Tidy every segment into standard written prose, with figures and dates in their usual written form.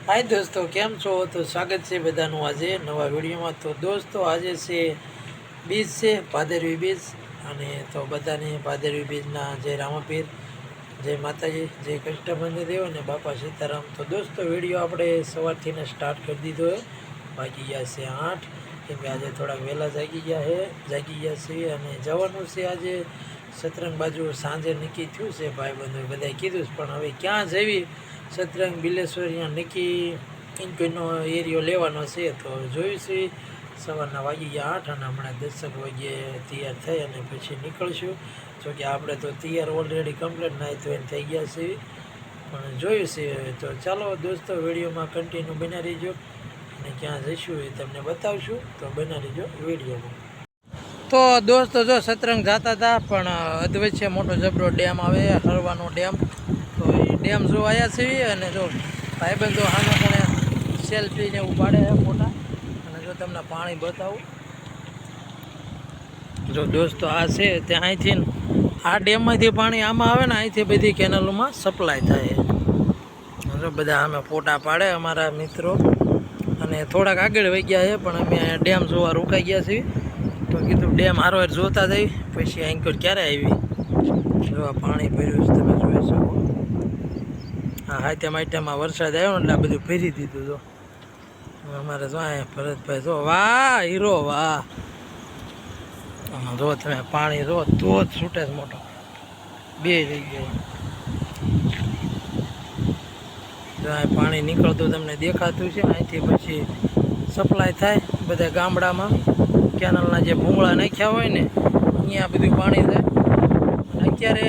हाय दोस्तों केम छो। तो स्वागत है बधानु आज नवा वीडियो में। तो दोस्तों आज से बीज से भादरवी बीज अने तो बधाने भादरवी बीजना जय रामापीर, जय माताजी, जय कृष्ण देव ने बापा सीताराम। तो दोस्तों वीडियो आपणे सवारथी ने स्टार्ट कर दीधो है। वागी गया से 8 केम आज थोड़ा वहेला जागी गया से अने जवानुं छे। आज सतरंग बाजू सांजे नक्की थयुं छे। भाईबंधोए बधाए कीधुं पण हवे क्यां जवी सतरंग बिलेश्वर नक्की इंकोईनो एरियो लेवानो छे। तो जोईशुं सवाરના वागी गया 8 અને હમણાં 10 વાગે તૈયાર થઈ અને પછી નીકળશું। જો કે આપણે તો તૈયાર ઓલરેડી કમ્પ્લીટ નાઈ ધોઈને થઈ ગયા છે, પણ જોયું છે। તો ચાલો દોસ્તો વિડીયોમાં કન્ટિન્યુ બન્યા રહીજો અને ક્યાં જઈશું એ તમને બતાવશું। તો બન્યા રહીજો વિડીયોમાં। તો દોસ્તો જો સતરંગ જતા હતા પણ અધવચ્ચે મોટો જબરો ડેમ આવે હરવાનો ડેમ। તો એ ડેમ જો આવ્યા છે અને જો ભાઈબંધો સામે પણ સેલ્ફીને ઉપાડે છે ફોટા। અને જો તમને પાણી બતાવું, જો દોસ્તો આ છે તે અહીંથી આ ડેમમાંથી પાણી આમાં આવે ને અહીંથી બધી કેનલોમાં સપ્લાય થાય। જો બધા અમે ફોટા પાડે અમારા મિત્રો અને થોડાક આગળ વહી ગયા છે પણ અમે ડેમ જોવા રોકાઈ ગયા છીએ। તો કીધું ડેમ હારો જોતા જઈ પછી એન્કર ક્યારે આવી। જો આ પાણી ભર્યું છે તમે જોઈ શકો। હા હાથે માથેમાં વરસાદ આવ્યો ને એટલે બધું ભરી દીધું। જો અમારે જો ભરતભાઈ જો વાહ હીરો વાહ। જો તમે પાણી જો ધોધ છૂટે છે મોટો બે રહી ગયા। જો આ પાણી નીકળતું તમને દેખાતું છે। અહીંથી પછી સપ્લાય થાય બધા ગામડામાં। કેનલના જે ભૂંગળા નાખ્યા હોય ને અહીંયા બધું પાણી થાય। અત્યારે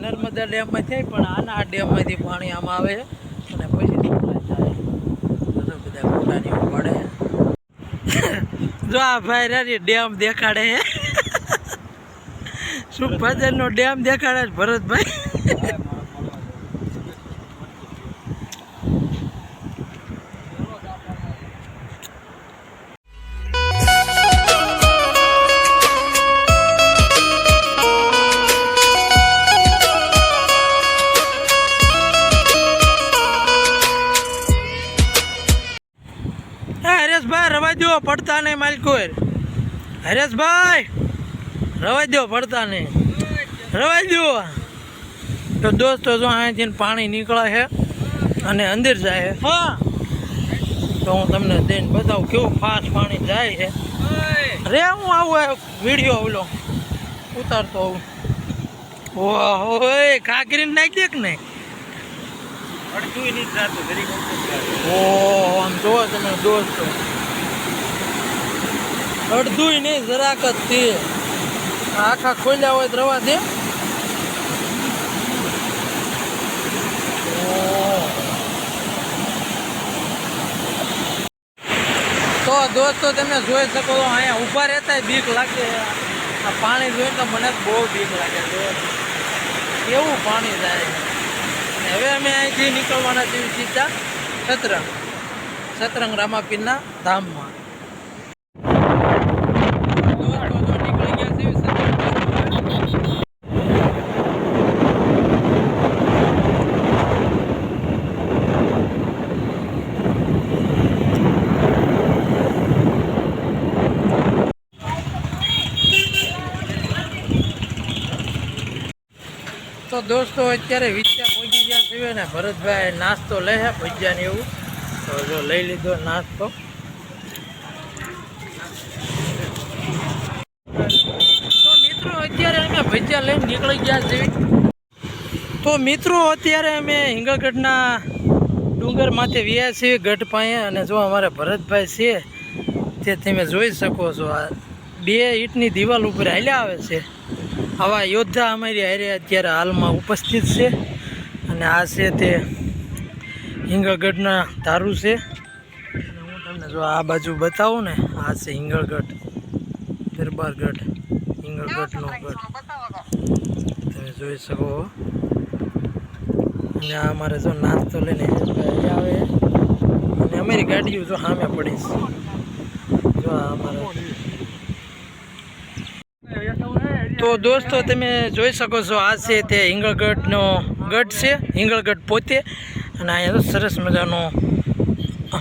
નર્મદા ડેમમાં થાય પણ આના ડેમમાંથી પાણી આમાં આવે અને પછી સપ્લાય થાય। બધા ફોટાની પડે જો આ ભાઈ રારી ડેમ દેખાડે સુખભજનનો ડેમ દેખાડે છે ભરતભાઈ। हरेशभाई रवा दो पड़ता नहीं मालकोर। हरेशभाई रवा दो पड़ता नहीं रवा दो। तो दोस्तों जो अँ पानी निकले है अने अंदर जाए। हाँ तो हूँ तमने दईने बताऊँ केवुं फास्ट पानी जाए है। रे हूँ आऊँ वीडियो ओलो उतारतो हूँ। ओहो काकरी नाखी दे कि नहीं आम जो तमे दोस्तों अड़धू नहीं जराक थी आखा खोल्या हो रवा दे। तो दोस्तों तमे जोई सको अँ ऊभा रहता बीक लागे। आ पानी जोईने तो मने बहुत बीक लागे केवुं पानी जाए। हवे अमे अहींथी निकळवाना छीए सीधा सतरंग रामापीરના ધામમાં। तो दोस्तों अत्यारे विचार पहुंची गया है ने भरतभाई नास्तो ले है भजिया ने एवं। तो जो लई लीधो नास्तो। तो मित्रों अत्यारे अमे भजिया लईने निकળી ગયા છે। तो मित्रों अत्यारे अमे हिंगळगढ़ना डूंगर माथे व्या छे गढ़ पाए अने जो अमारा भरतभाई छे ते तमे जोई शको छो। आ 2 ईंटनी दीवाल उपर हाल्या आवे छे। आवा योद्धा अमारी हारे अत्यारे हालमां उपस्थित छे अने आ छे ते हिंगळगढ़ना धारू छे। हूँ तमने जो आ बाजू बतावुं ने आ छे हिंगळगढ़ दरबारगढ़ हिंगळगढ़नो गढ़ तमे जोई शको। अने आ अमारे जो नास्तो लईने आवे अने अमारी गाड़ीओ जो सामे पड़ी छे। जो आ अमारा तो दोस्तों तमे जोई शको छो आ छे ते हिंगळगढ़नो गढ़ छे। हिंगळगढ़ पोते अने अहींया तो सरस मजानो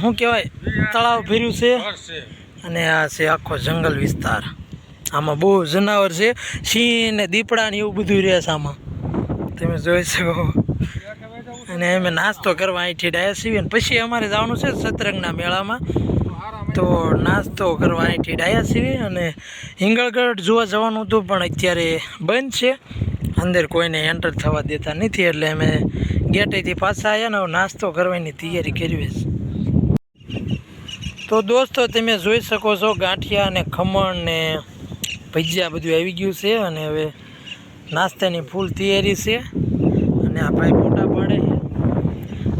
શું કહેવાય તળાવ ભર્યું છે અને આ છે આખો જંગલ વિસ્તાર. આમાં બહુ જનાવર છે, સિંહ ને દીપડા ને એવું બધું રહે છે આમાં, તમે જોઈ શકો. અને અમે નાસ્તો કરવા અહીંથી ડાયા છીએ અને પછી અમારે જવાનું છે સતરંગના મેળામાં, તો નાસ્તો કરવા અહીંથી ડાયા છીએ. અને હિંગળગઢ જોવા જવાનું હતું પણ અત્યારે બંધ છે, અંદર કોઈને એન્ટર થવા દેતા નથી, એટલે અમે ગેટેથી પાછા આવ્યા ને નાસ્તો કરવાની તૈયારી કરવી છે. તો દોસ્તો તમે જોઈ શકો છો ગાંઠિયા અને ખમણ ને ભજીયા બધું આવી ગયું છે અને હવે નાસ્તાની ફૂલ તૈયારી છે. અને આ ભાઈ ફોટા પાડે છે.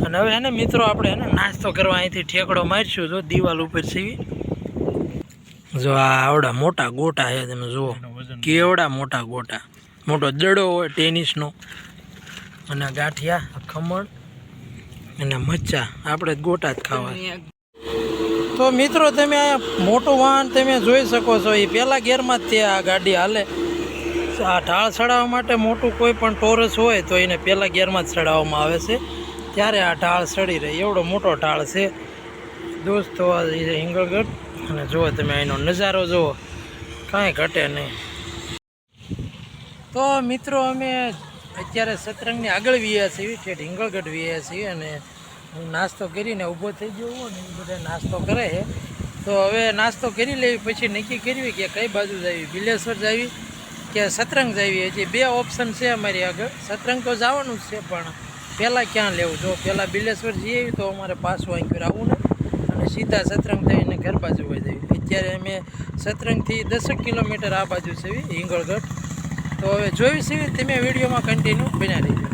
અને હવે એને મિત્રો આપણે એને નાસ્તો કરવા અહીંથી ઠેકડો મારશું. જો દિવાલ ઉપર છે, જો આ આવડા મોટા ગોટા છે, તમે જુઓ કેવડા મોટા ગોટા, મોટો દડો હોય ટેનિસનો. અને ગાંઠિયા ખમણ અને મચ્ચા, આપણે ગોટા જ ખાવા. તો મિત્રો તમે આ મોટું વાહન તમે જોઈ શકો છો, એ પહેલાં ગેરમાં જ તે આ ગાડી હાલે. આ ઢાળ ચડાવવા માટે મોટું કોઈ પણ ટોરસ હોય તો એને પહેલાં ગેરમાં જ ચડાવવામાં આવે છે, ત્યારે આ ઢાળ ચડી રહે. એવડો મોટો ઢાળ છે દોસ્તો આ હિંગળગઢ. અને જુઓ તમે એનો નજારો જુઓ, કાંઈ ઘટે નહીં. તો મિત્રો અમે અત્યારે સતરંગની આગળ વ્યા છીએ, ઠેઠ હિંગળગઢ વ્યા છીએ. અને હું નાસ્તો કરીને ઊભો થઈ ગયો હોઉં ને એ બધા નાસ્તો કરે છે. તો હવે નાસ્તો કરી લેવી, પછી નક્કી કરવી કે કઈ બાજુ જવી, બિલેશ્વર જવી કે સતરંગ જવી. હજી બે ઓપ્શન છે અમારી આગળ. સતરંગ તો જવાનું જ છે, પણ પહેલાં ક્યાં લેવું? જો પહેલાં બિલેશ્વર જઈએ તો અમારે પાછું અહીં આવવું ને અને સીધા સતરંગ થઈને ઘર બાજુ વહી જવી. અત્યારે અમે સતરંગથી 10 કિલોમીટર આ બાજુ છે હિંગળગઢ. તો હવે જોઈ છીએ, તમે વિડીયોમાં કન્ટિન્યુ બન્યા રહીજો.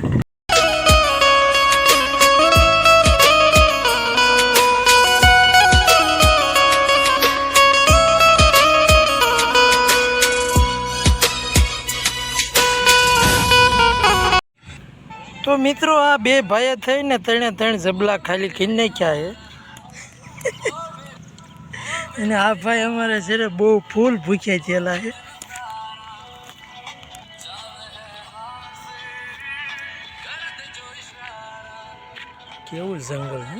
તો મિત્રો આ બે ભાઈએ થઈને 3 જબલા ખાલી ખીને નાખ્યા છે. અને આ ભાઈ અમારે છે ને બહુ ફૂલ ભૂખ્યા થયેલા છે. કેવું જંગલ છે.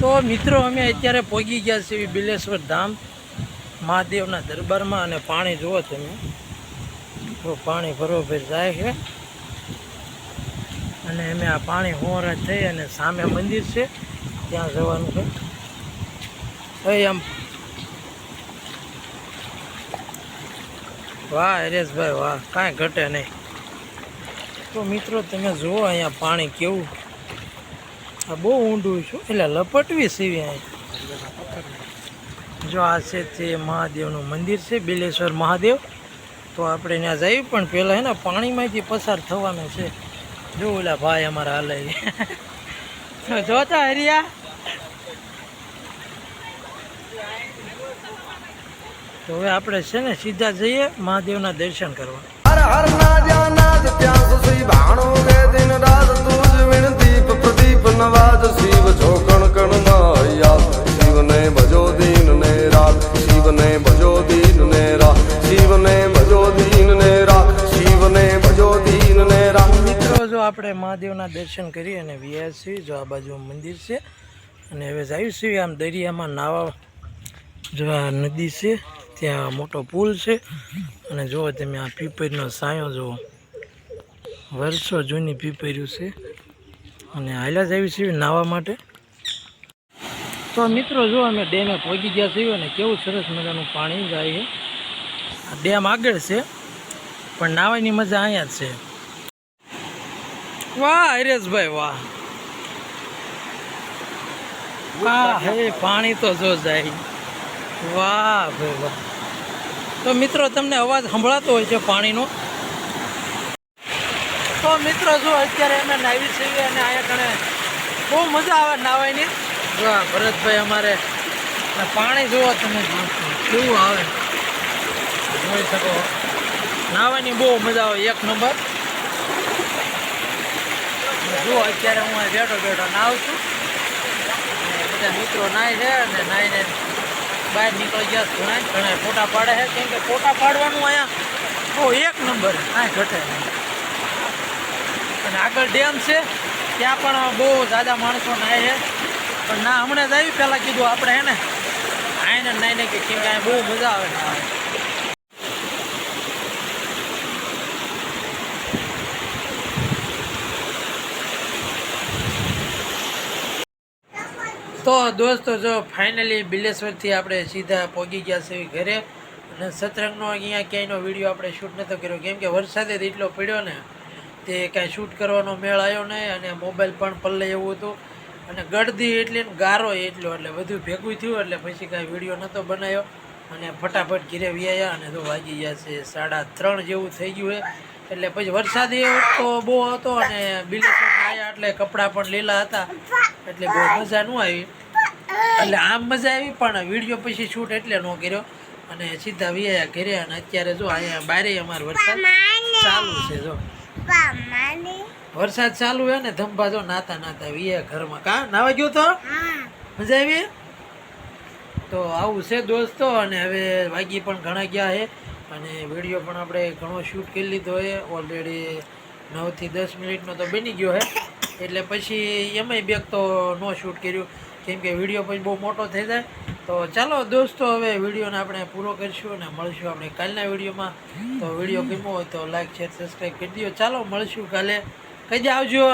તો મિત્રો અમે અત્યારે પહોંચી ગયા છીએ બિલેશ્વર ધામ મહાદેવના દરબારમાં. અને પાણી જુઓ તમે, તો પાણી બરોબર જાય છે. અને અમે આ પાણી હોરા થઈ અને સામે મંદિર છે ત્યાં જવાનું છે. આમ વાહ હરેશભાઈ વાહ, કાંઈ ઘટે નહીં. તો મિત્રો તમે જુઓ અહીંયા પાણી કેવું, આ બહુ ઊંડું છું, એટલે લપટવી સીવી અહીં. જો આ છે તે મહાદેવનું મંદિર છે, બિલેશ્વર મહાદેવ. તો આપણે ત્યાં જઈએ, પણ પહેલાં હે ને પાણીમાંથી પસાર થવાનું છે. જો ઓલા ભાઈ અમારા હાલે જોતા હરિયા. તો હવે આપણે છે ને સીધા જઈએ મહાદેવના દર્શન કરવા. નવાજ શિવ છો કણ કણ યાદ, શિવને ભજો દીન ને રાત, શિવને ભજો દીન ને રાત, શિવને ભજો દીન ને રાત, શિવને ભજો દીન ને રાત. મિત્રો જો આપણે મહાદેવના દર્શન કરી અને વ્યા છીએ. જો આ બાજુ મંદિર છે અને હવે જઈએ છીએ આમ દરિયામાં નાવા. જો આ નદી છે, ત્યાં મોટો પુલ છે. અને જુઓ તમે આ પીપળનો સાયો જુઓ, વર્ષો જૂની પીપળ્યું છે. અને હાલ્યા જ આવી છીએ નાહવા માટે. તો મિત્રો જો અમે ડેમે પહોંચી ગયા છીએ અને કેવું સરસ મજાનું પાણી જાય છે. આ ડેમ આગળ છે પણ નાહવાની મજા અહીંયા જ છે. વાહ હરેશભાઈ વાહ, વાહ હે પાણી તો જો જાય, વાહ ભાઈ વાહ. તો મિત્રો તમને અવાજ સંભળાતો હોય છે પાણીનો. તો મિત્રો જો અત્યારે અમે નાહી છીએ અને અહીંયા કણે બહુ મજા આવે નાહવાની. જો ભરતભાઈ અમારે પાણી જોવા તમે કેવું આવે જોઈ શકો. નાહવાની બહુ મજા આવે, એક નંબર. જો અત્યારે હું બેઠો નાહું છું. બધા મિત્રો નાય છે અને નાઈને બહાર નીકળી ગયા ઘણા ફોટા પાડે છે કેમ કે ફોટા પાડવાનું અહીંયા બહુ એક નંબર આ ઘટે નહીં. અને આગળ ડેમ છે ત્યાં પણ બહુ જાજા માણસો નાય છે પણ ના હમણાં જ આવી પહેલાં કીધું આપણે હે ને આઈને નાઈને કે કેમ કે અહીંયા બહુ મજા આવે ને આવે. તો દોસ્તો જો ફાઇનલી બિલેશ્વરથી આપણે સીધા પહોંચી ગયા છે ઘરે અને સતરંગનો અહીંયા ક્યાંયનો વિડીયો આપણે શૂટ નહોતો કર્યો કેમ કે વરસાદે જ એટલો પડ્યો ને તે કાંઈ શૂટ કરવાનો મેળ આવ્યો નહીં અને મોબાઈલ પણ પલ્લે એવું હતું અને ગળદી એટલી ને ગારો એટલો એટલે બધું ભેગું થયું એટલે પછી કાંઈ વિડીયો નહોતો બનાવ્યો અને ફટાફટ ઘરે વ્યાયા અને તો વાગી ગયા છે 3:30 જેવું થઈ ગયું છે એટલે પછી વરસાદ એ તો બહુ હતો અને બિલેશ્વર આવ્યા એટલે કપડાં પણ લીલા હતા એટલે બહુ મજા ન આવી એટલે આમ મજા આવી પણ વિડીયો પછી શૂટ એટલે ન કર્યો અને સીધા વ્યાયા ઘરે અને અત્યારે જો અહીંયા બારે અમારે વરસાદ ચાલુ છે જો વરસાદ ચાલુ હે ને ધંભા જો નાતા નાતા વ્યાયા ઘરમાં કા નાવા ગયો તો મજા આવી તો આવું છે દોસ્તો અને હવે વાગી પણ ઘણા ગયા છે અને વિડીયો પણ આપણે ઘણો શૂટ કરી લીધો છે ઓલરેડી 9 થી 10 મિનિટનો તો બની ગયો છે એટલે પછી એમાંય બેગ તો ન શૂટ કર્યું કેમ કે વિડીયો પછી બહુ મોટો થઈ જાય તો ચાલો દોસ્તો હવે વિડીયોને આપણે પૂરો કરીશું અને મળશું આપણે કાલના વિડીયોમાં તો વિડીયો ગમ્યો હોય તો લાઈક શેર સબસ્ક્રાઈબ કરી દો ચાલો મળશું કાલે કઈ આવજો.